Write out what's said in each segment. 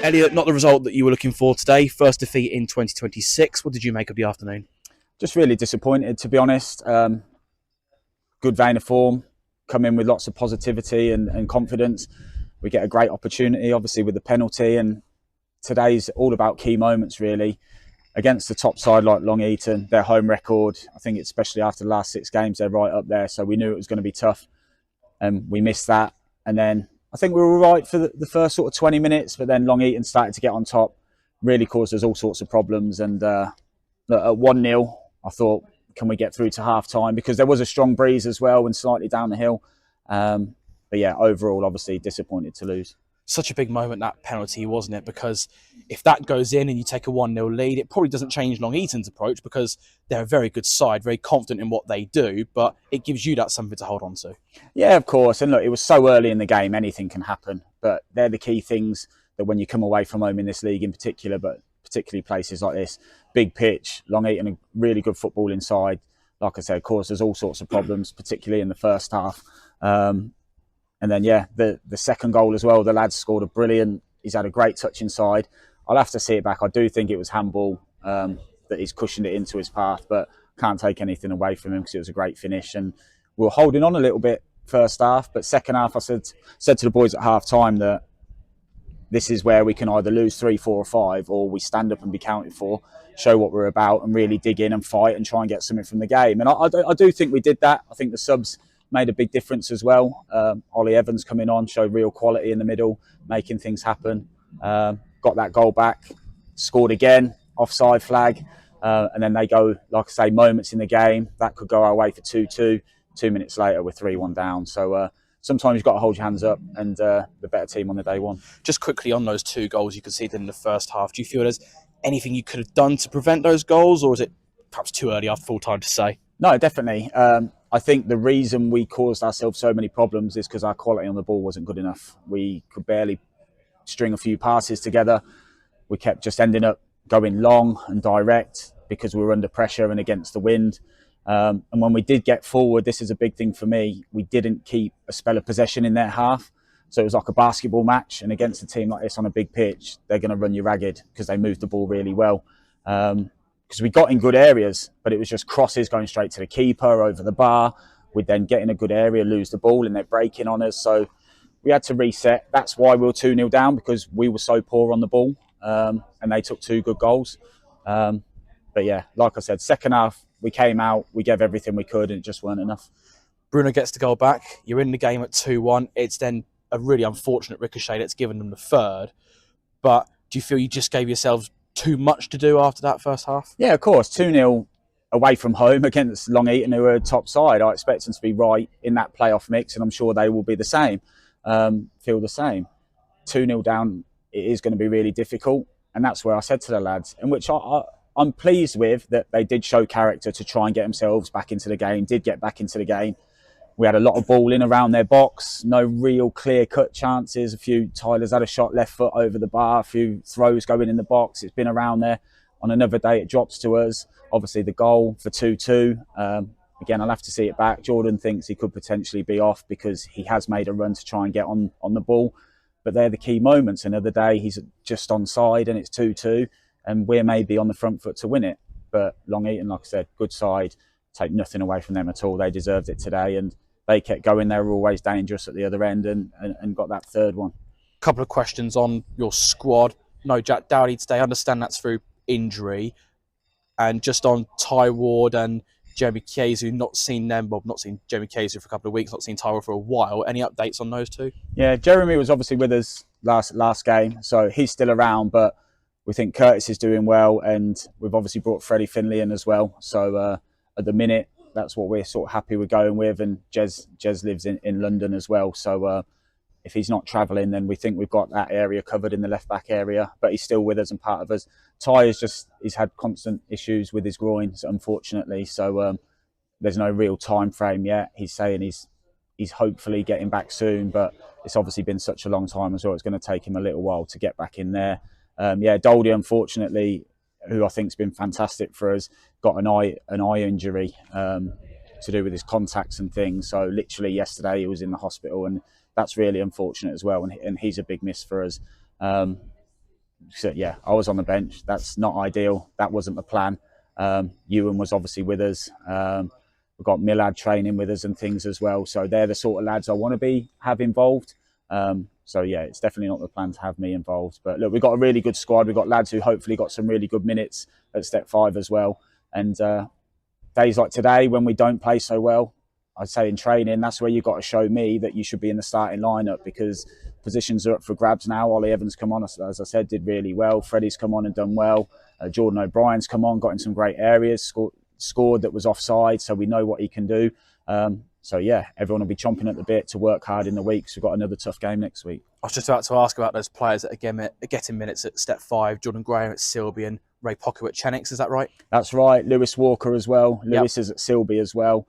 Elliot, not the result that you were looking for today. First defeat in 2026. What did you make of the afternoon? Just really disappointed, to be honest. Good vein of form, come in with lots of positivity and confidence. We get a great opportunity, obviously, with the penalty, and today's all about key moments, really. Against the top side like Long Eaton, their home record, I think especially after the last 6 games, they're right up there. So we knew it was going to be tough, and we missed that. And then I think we were all right for the first sort of 20 minutes, but then Long Eaton started to get on top, really caused us all sorts of problems. And at 1-0, I thought, can we get through to half-time? Because there was a strong breeze as well and slightly down the hill. But yeah, overall, obviously disappointed to lose. Such a big moment, that penalty, wasn't it? Because if that goes in and you take a 1-0 lead, it probably doesn't change Long Eaton's approach because they're a very good side, very confident in what they do, but it gives you that something to hold on to. Yeah, of course. And look, it was so early in the game, anything can happen. But they're the key things that when you come away from home in this league in particular, but particularly places like this, big pitch, Long Eaton, a really good football inside. Like I said, caused us all sorts of problems, particularly in the first half. And then, yeah, the second goal as well, the lads scored a brilliant, he's had a great touch inside. I'll have to see it back. I do think it was handball, that he's cushioned it into his path, but can't take anything away from him because it was a great finish. And we were holding on a little bit first half, but second half I said to the boys at half time that this is where we can either lose 3, 4 or 5, or we stand up and be counted for, show what we're about and really dig in and fight and try and get something from the game. And I do think we did that. I think the subs made a big difference as well. Ollie Evans coming on, showed real quality in the middle, making things happen. Got that goal back, scored again, offside flag. And then they go, like I say, moments in the game. That could go our way for 2-2. 2 minutes later, we're 3-1 down. So sometimes you've got to hold your hands up, and the better team on the day won. Just quickly on those 2 goals you conceded in the first half, do you feel there's anything you could have done to prevent those goals, or is it perhaps too early after full time to say? No, definitely. I think the reason we caused ourselves so many problems is because our quality on the ball wasn't good enough. We could barely string a few passes together. We kept just ending up going long and direct because we were under pressure and against the wind. And when we did get forward, this is a big thing for me, we didn't keep a spell of possession in their half. So it was like a basketball match, and against a team like this on a big pitch, they're going to run you ragged because they moved the ball really well. Because we got in good areas, but it was just crosses going straight to the keeper, over the bar. We'd then get in a good area, lose the ball, and they're breaking on us. So we had to reset. That's why we were 2-0 down, because we were so poor on the ball, and they took 2 good goals. But yeah, like I said, second half, we came out, we gave everything we could, and it just weren't enough. Bruno gets the goal back. You're in the game at 2-1. It's then a really unfortunate ricochet that's given them the third. But do you feel you just gave yourselves too much to do after that first half? Yeah, of course. 2-0 away from home against Long Eaton, who are a top side. I expect them to be right in that playoff mix, and I'm sure they will be the same, feel the same. 2-0 down, it is going to be really difficult. And that's where I said to the lads, in which I'm pleased with, that they did show character to try and get themselves back into the game, did get back into the game. We had a lot of ball in around their box, no real clear-cut chances. Tyler's had a shot left foot over the bar, a few throws going in the box. It's been around there. On another day, it drops to us. Obviously, the goal for 2-2. Again, I'll have to see it back. Jordan thinks he could potentially be off because he has made a run to try and get on the ball. But they're the key moments. Another day, he's just onside and it's 2-2. And we're maybe on the front foot to win it. But Long Eaton, like I said, good side. Take nothing away from them at all. They deserved it today. And they kept going. They were always dangerous at the other end and got that third one. Couple of questions on your squad. No Jack Dowdy today. I understand that's through injury. And just on Ty Ward and Jeremy Kiesu, not seen Jeremy Kiesu for a couple of weeks, not seen Ty Ward for a while. Any updates on those two? Yeah, Jeremy was obviously with us last game, so he's still around, but we think Curtis is doing well, and we've obviously brought Freddie Finley in as well. So at the minute, that's what we're sort of happy with going with, and Jez lives in London as well. So if he's not travelling, then we think we've got that area covered in the left back area, but he's still with us and part of us. Ty he's had constant issues with his groins, unfortunately. So there's no real time frame yet. He's saying he's hopefully getting back soon, but it's obviously been such a long time as well. It's going to take him a little while to get back in there. Doldy, unfortunately, who I think's been fantastic for us, got an eye injury to do with his contacts and things. So literally yesterday he was in the hospital, and that's really unfortunate as well. And he's a big miss for us. So yeah, I was on the bench. That's not ideal. That wasn't the plan. Ewan was obviously with us. We've got Millad training with us and things as well. So they're the sort of lads I want to have involved. So yeah, it's definitely not the plan to have me involved. But look, we've got a really good squad. We've got lads who hopefully got some really good minutes at step 5 as well. And days like today, when we don't play so well, I'd say in training, that's where you've got to show me that you should be in the starting lineup, because positions are up for grabs now. Ollie Evans come on, as I said, did really well. Freddie's come on and done well. Jordan O'Brien's come on, got in some great areas, scored that was offside, so we know what he can do. So yeah, everyone will be chomping at the bit to work hard in the week. So we've got another tough game next week. I was just about to ask about those players that are getting minutes at step 5. Jordan Graham at Silby and Ray Pocker at Chenix, is that right? That's right. Lewis Walker as well. Lewis is at Silby as well.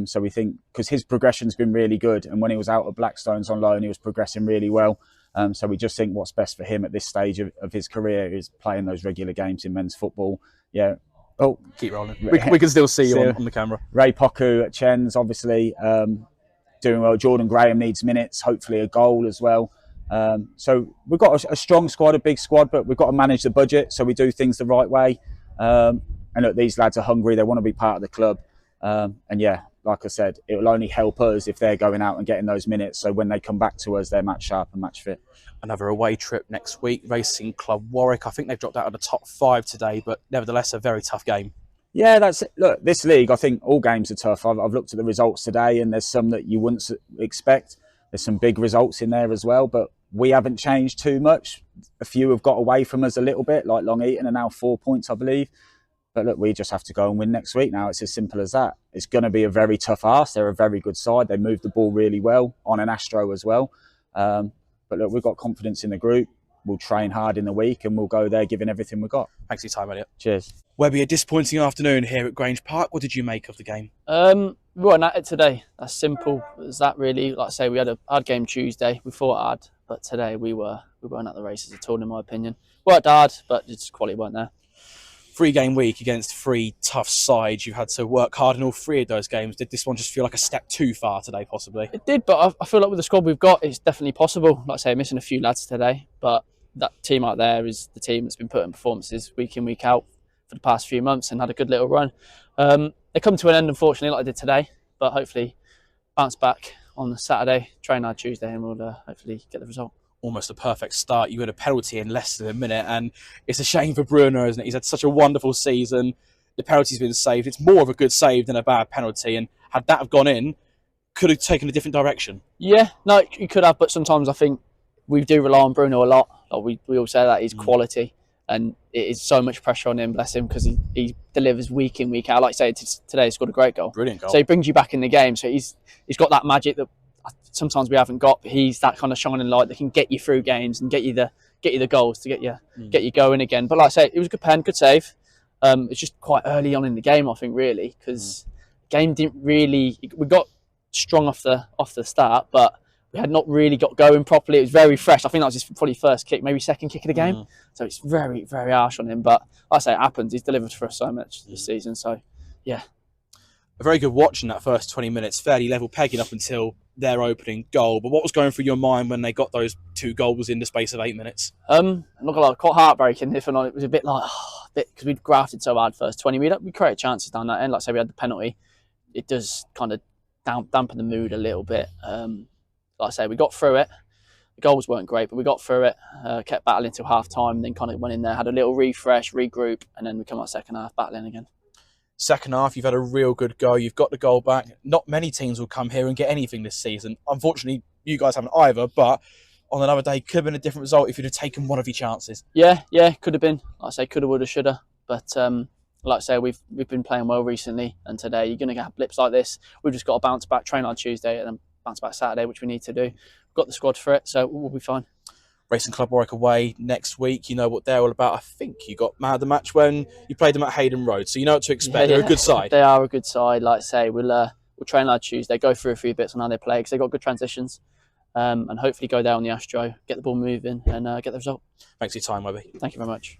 So we think, because his progression's been really good, and when he was out at Blackstones on loan, he was progressing really well. So we just think what's best for him at this stage of his career is playing those regular games in men's football. Yeah. Oh, keep rolling. We can still see you on the camera. Ray Poku at Chen's, obviously, doing well. Jordan Graham needs minutes, hopefully a goal as well. So we've got a strong squad, a big squad, but we've got to manage the budget so we do things the right way. And look, these lads are hungry. They want to be part of the club. And yeah, like I said, it will only help us if they're going out and getting those minutes. So when they come back to us, they're match sharp and match fit. Another away trip next week, Racing Club Warwick. I think they've dropped out of the top 5 today, but nevertheless, a very tough game. Yeah, that's it. Look, this league, I think all games are tough. I've looked at the results today, and there's some that you wouldn't expect. There's some big results in there as well, but we haven't changed too much. A few have got away from us a little bit, like Long Eaton are now 4 points, I believe. But look, we just have to go and win next week now. It's as simple as that. It's going to be a very tough ask. They're a very good side. They move the ball really well on an Astro as well. But look, we've got confidence in the group. We'll train hard in the week and we'll go there giving everything we've got. Thanks for your time, Elliot. Cheers. Webby, a disappointing afternoon here at Grange Park. What did you make of the game? We weren't at it today. As simple as that, really. Like I say, we had a hard game Tuesday. We fought hard, but today we weren't at the races at all, in my opinion. Worked hard, but just quality weren't there. 3-game week against 3 tough sides. You had to work hard in all 3 of those games. Did this one just feel like a step too far today, possibly? It did, but I feel like with the squad we've got, it's definitely possible. Like I say, missing a few lads today, but that team out there is the team that's been putting performances week in, week out for the past few months and had a good little run. They come to an end, unfortunately, like I did today, but hopefully bounce back on the Saturday, train hard Tuesday, and we'll hopefully get the result. Almost a perfect start. You had a penalty in less than a minute, and it's a shame for Bruno, isn't it? He's had such a wonderful season. The penalty's been saved. It's more of a good save than a bad penalty, and had that have gone in, could have taken a different direction. Yeah, no, you could have, but sometimes I think we do rely on Bruno a lot. Like we all say that he's quality, and it is so much pressure on him, bless him, because he delivers week in, week out. Like I say, today he scored a great goal. Brilliant goal. So he brings you back in the game. So he's got that magic that sometimes we haven't got. But he's that kind of shining light that can get you through games and get you the goals to get you going again. But like I say, it was a good pen, good save. It's just quite early on in the game, I think, really, because the game didn't really. We got strong off the start, but we had not really got going properly. It was very fresh. I think that was his probably first kick, maybe second kick of the game. So it's very, very harsh on him. But like I say, it happens. He's delivered for us so much this season. So, yeah. A very good watch in that first 20 minutes. Fairly level pegging up until their opening goal. But what was going through your mind when they got those 2 goals in the space of 8 minutes? I'm not gonna lie, quite heartbreaking. If not, it was a bit like because we'd grafted so hard first 20. We created chances down that end. Like I say, we had the penalty. It does kind of dampen the mood a little bit. Like I say, we got through it. The goals weren't great, but we got through it. Kept battling until half time, and then kind of went in there, had a little refresh, regroup, and then we come out second half battling again. Second half, you've had a real good go. You've got the goal back. Not many teams will come here and get anything this season. Unfortunately, you guys haven't either, but on another day, could have been a different result if you'd have taken one of your chances. Yeah, could have been. Like I say, coulda, woulda, shoulda. But like I say, we've been playing well recently, and today you're going to have blips like this. We've just got to bounce back, train on Tuesday, and then bounce back Saturday, which we need to do. We've got the squad for it, so we'll be fine. Racing Club Warwick away next week. You know what they're all about. I think you got mad the match when you played them at Hayden Road, so you know what to expect. Yeah, They're a good side. They are a good side. Like I say, we'll train on Tuesday, go through a few bits on how they play, because they've got good transitions, and hopefully go there on the Astro, get the ball moving, and get the result. Thanks for your time, Webby. Thank you very much.